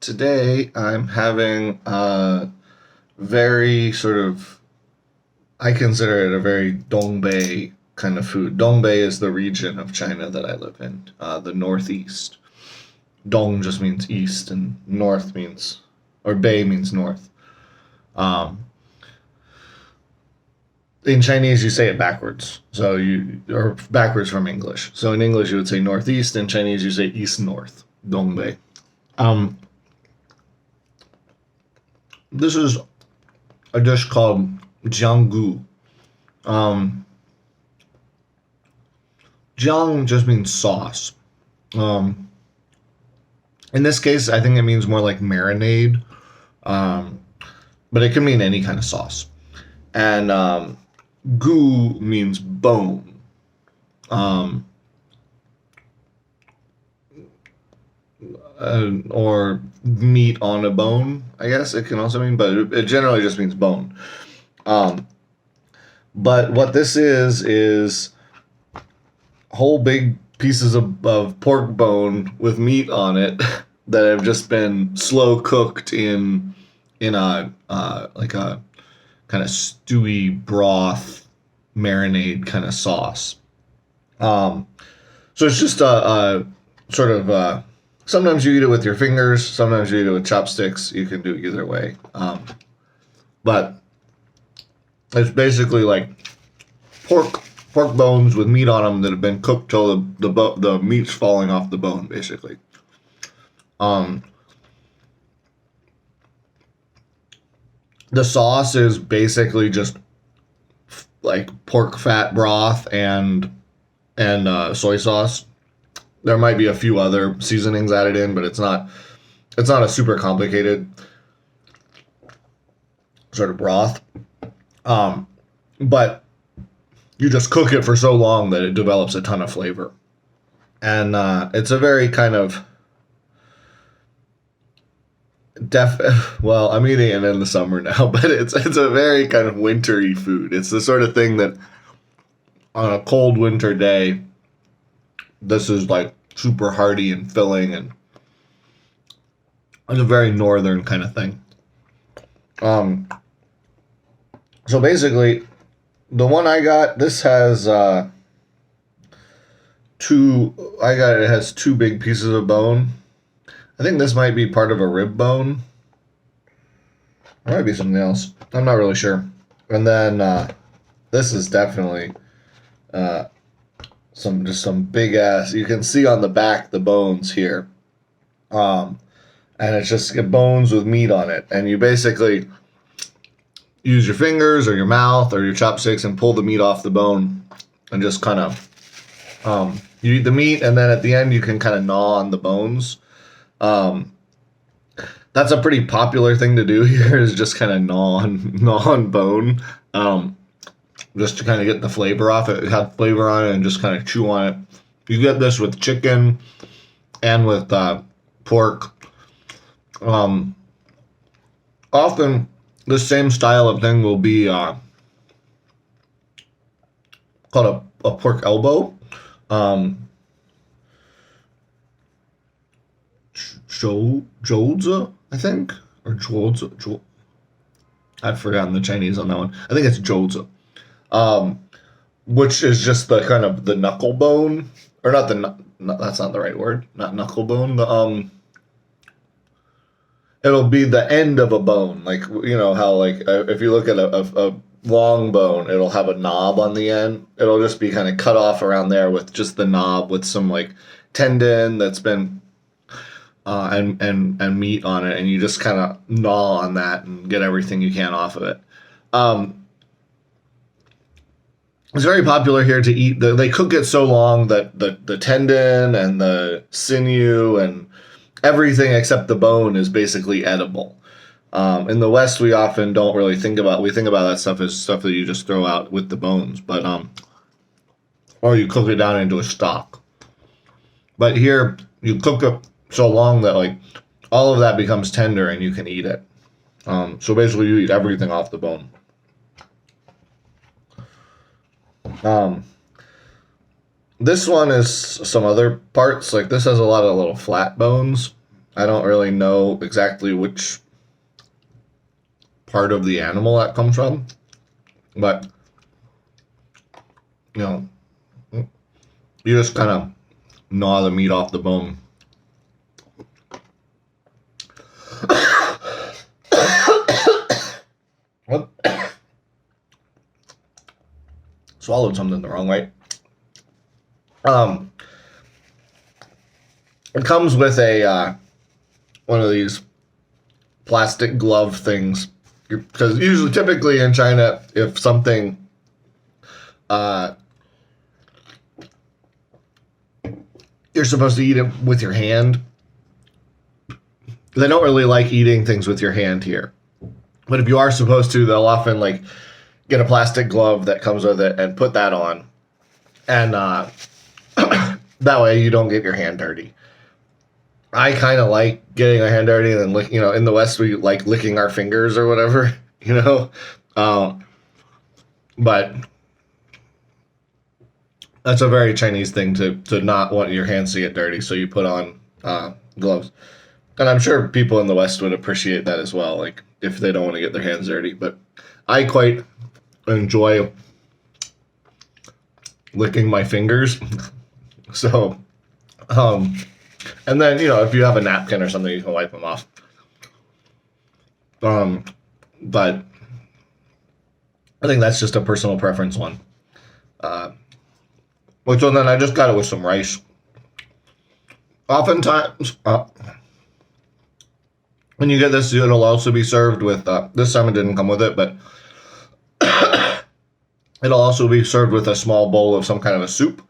Today I'm having a very I consider it a very Dongbei kind of food. Dongbei is the region of China that I live in, the northeast. Dong just means east, and north means, or Bei means north. Um, in Chinese, you say it backwards. Or backwards from English. So in English, you would say northeast. In Chinese, you say east north. Dongbei. Um, this is a dish called jianggu. Um, jiang just means sauce. Um, in this case, I think it means more like marinade, um, but it can mean any kind of sauce. And gu means bone, um, or meat on a bone. I guess it can also mean, but it generally just means bone. Um, but what this is whole big pieces of pork bone with meat on it that have just been slow cooked in a like a kind of stewy broth marinade kind of sauce. Um, so it's just a sort of sometimes you eat it with your fingers, sometimes you eat it with chopsticks. You can do it either way. But it's basically like pork bones with meat on them that have been cooked till the meat's falling off the bone, basically. Um, the sauce is basically just like pork fat broth and soy sauce. There might be a few other seasonings added in, but it's not a super complicated sort of broth. But you just cook it for so long that it develops a ton of flavor. And it's a very kind of well, I'm eating it in the summer now, but it's a very kind of wintry food. It's the sort of thing that on a cold winter day, this is like super hearty and filling, and it's a very northern kind of thing. Um, so basically, the one I got, this has two. I got it has two big pieces of bone. I think this might be part of a rib bone. Or might be something else. I'm not really sure. And then this is definitely uh, some big ass. You can see on the back the bones here, and it's just bones with meat on it. And you basically use your fingers or your mouth or your chopsticks and pull the meat off the bone, and just kind of you eat the meat, and then at the end you can kind of gnaw on the bones. Um, that's a pretty popular thing to do here, is just kind of gnaw on bone, just to kind of get the flavor off it. It had flavor on it, and just kind of chew on it. You get this with chicken and with pork. Often the same style of thing will be called a pork elbow. Um, Zhouzi, I think, or Zhuozi. I've forgotten the Chinese on that one. I think it's Zhouzi, which is just the kind of the knuckle bone, or not the that's not the right word, not knuckle bone. It'll be the end of a bone, like you know how like if you look at a long bone, it'll have a knob on the end. It'll just be kind of cut off around there with just the knob with some like tendon that's been and meat on it, and you just kind of gnaw on that and get everything you can off of it. It's very popular here to eat. They cook it so long that the tendon and the sinew and everything except the bone is basically edible. In the West, we often don't really think about. We think about that stuff as stuff that you just throw out with the bones, but or you cook it down into a stock. But here, you cook it so long that like all of that becomes tender and you can eat it. So basically, you eat everything off the bone. This one is some other parts. Like this has a lot of little flat bones. I don't really know exactly which part of the animal that comes from, but you know, you just kind of gnaw the meat off the bone. What? Swallowed something the wrong way. It comes with a one of these plastic glove things, because usually, typically in China, if something you're supposed to eat it with your hand. They don't really like eating things with your hand here, but if you are supposed to, they'll often like get a plastic glove that comes with it and put that on, and that way you don't get your hand dirty. I kind of like getting my hand dirty and then lick, in the West we like licking our fingers or whatever, but that's a very Chinese thing to not want your hands to get dirty, so you put on gloves. And I'm sure people in the West would appreciate that as well, like if they don't want to get their hands dirty. But I quite enjoy licking my fingers. So, and then, if you have a napkin or something, you can wipe them off. But I think that's just a personal preference one. So then I just got it with some rice. Oftentimes, when you get this, it'll also be served with, this time it didn't come with it, but it'll also be served with a small bowl of some kind of a soup.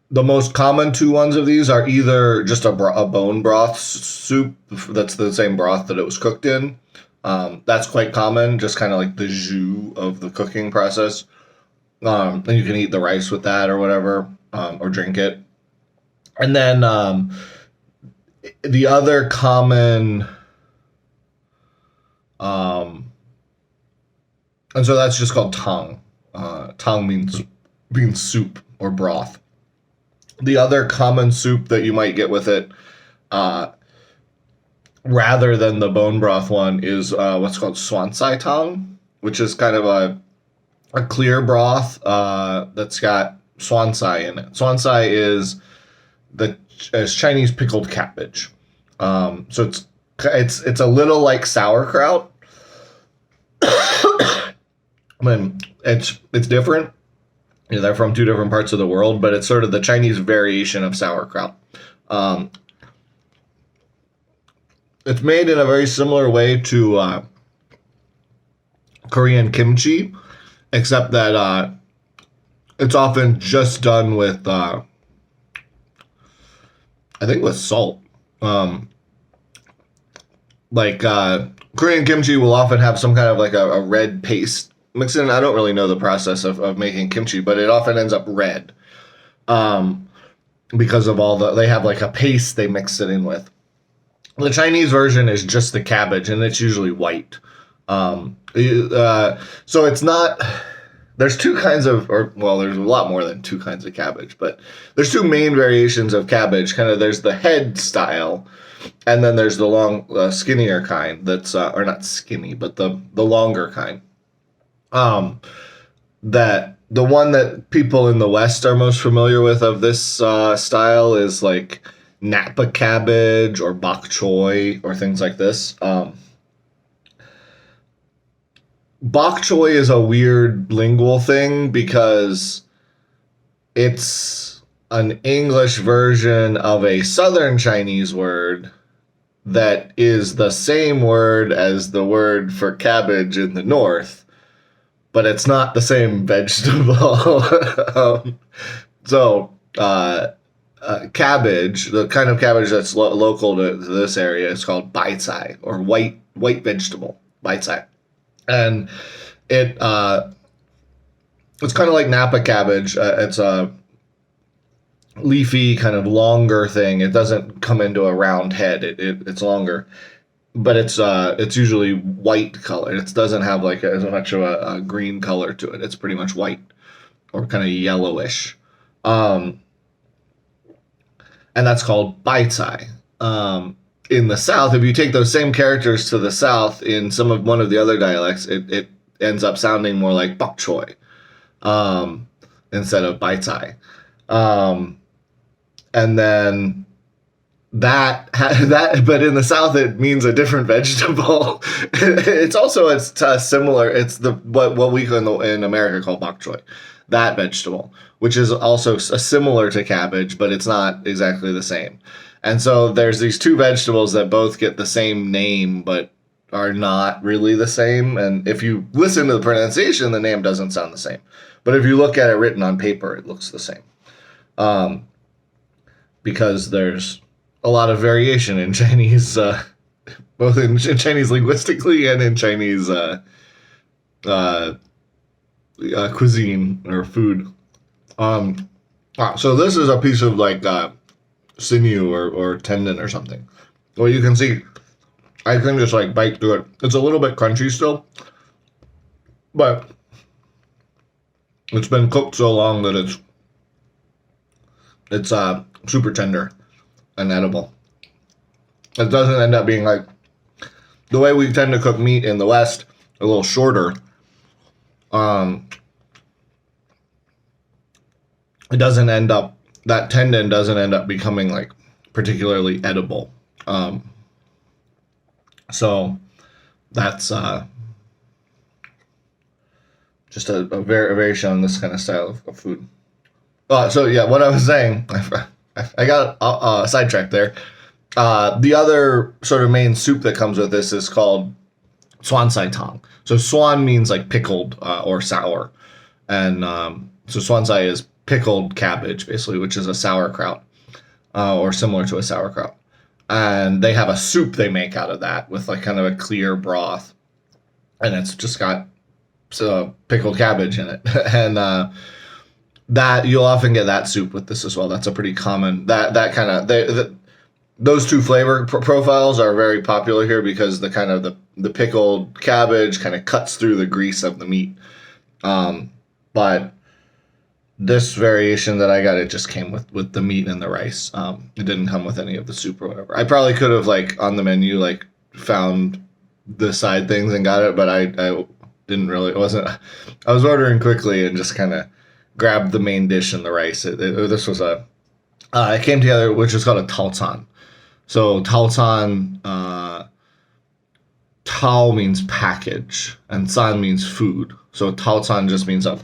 The most common two ones of these are either just a bone broth soup that's the same broth that it was cooked in. That's quite common, just kind of like the jus of the cooking process. And you can eat the rice with that or whatever, or drink it. And then the other common, and so that's just called tang. Tang means soup or broth. The other common soup that you might get with it, rather than the bone broth one, is what's called swansai tang, which is kind of a clear broth that's got swansai in it. Swansai is Chinese pickled cabbage. So it's a little like sauerkraut. I mean, it's different. They're from two different parts of the world, but it's sort of the Chinese variation of sauerkraut. It's made in a very similar way to Korean kimchi, except that it's often just done with, I think, with salt. Korean kimchi will often have some kind of like a red paste mixed in. I don't really know the process of making kimchi, but it often ends up red because of they have like a paste they mix it in with. The Chinese version is just the cabbage, and it's usually white. So it's not, there's two kinds of, there's a lot more than two kinds of cabbage, but there's two main variations of cabbage. There's the head style, and then there's the long, skinnier kind that's, or not skinny, but the longer kind. That the one that people in the West are most familiar with of this style is like Napa cabbage or bok choy or things like this. Bok choy is a weird lingual thing because it's an English version of a Southern Chinese word that is the same word as the word for cabbage in the North, but it's not the same vegetable. Cabbage, the kind of cabbage that's local to this area, is called bai cai, or white vegetable, bai cai. And it's kind of like Napa cabbage. It's a leafy, kind of longer thing. It doesn't come into a round head. It's longer, but it's usually white colored. It doesn't have like as much of a green color to it. It's pretty much white or kind of yellowish. And and that's called baitai. In the South, if you take those same characters to the South in one of the other dialects, it ends up sounding more like bok choy instead of baitai. And then but in the South it means a different vegetable. It's similar. It's what we in America call bok choy, that vegetable, which is also similar to cabbage, but it's not exactly the same. And so there's these two vegetables that both get the same name, but are not really the same. And if you listen to the pronunciation, the name doesn't sound the same. But if you look at it written on paper, it looks the same. Because there's a lot of variation in Chinese, both in Chinese linguistically and in Chinese cuisine or food. So this is a piece of like sinew or tendon or something. Well, you can see I can just like bite through it. It's a little bit crunchy still, but it's been cooked so long that it's super tender and edible. It doesn't end up being like the way we tend to cook meat in the West, a little shorter. That tendon doesn't end up becoming like particularly edible. So that's just a variation on this kind of style of food. So yeah, what I was saying, I got sidetracked there. The other sort of main soup that comes with this is called swan sai tang. So swan means like pickled or sour, and so swan sai is pickled cabbage, basically, which is a sauerkraut or similar to a sauerkraut. And they have a soup they make out of that with like kind of a clear broth, and it's just got pickled cabbage in it. And that you'll often get that soup with this as well. That's a pretty common those two flavor profiles are very popular here because the pickled cabbage kind of cuts through the grease of the meat. But this variation that I got, it just came with the meat and the rice. It didn't come with any of the soup or whatever. I probably could have like on the menu like found the side things and got it, but I didn't really. I was ordering quickly and just kind of grabbed the main dish and the rice. This was it came together, which is called a taocan. So taocan, tao means package and san means food. So taocan just means a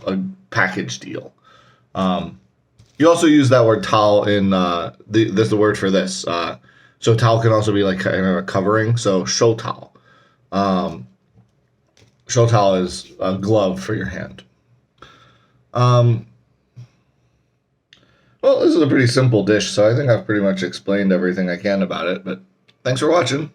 package deal. You also use that word tao in there's the word for this. So tao can also be like kind of a covering. So shou tao. Shou tao is a glove for your hand. Well, this is a pretty simple dish, so I think I've pretty much explained everything I can about it, but thanks for watching.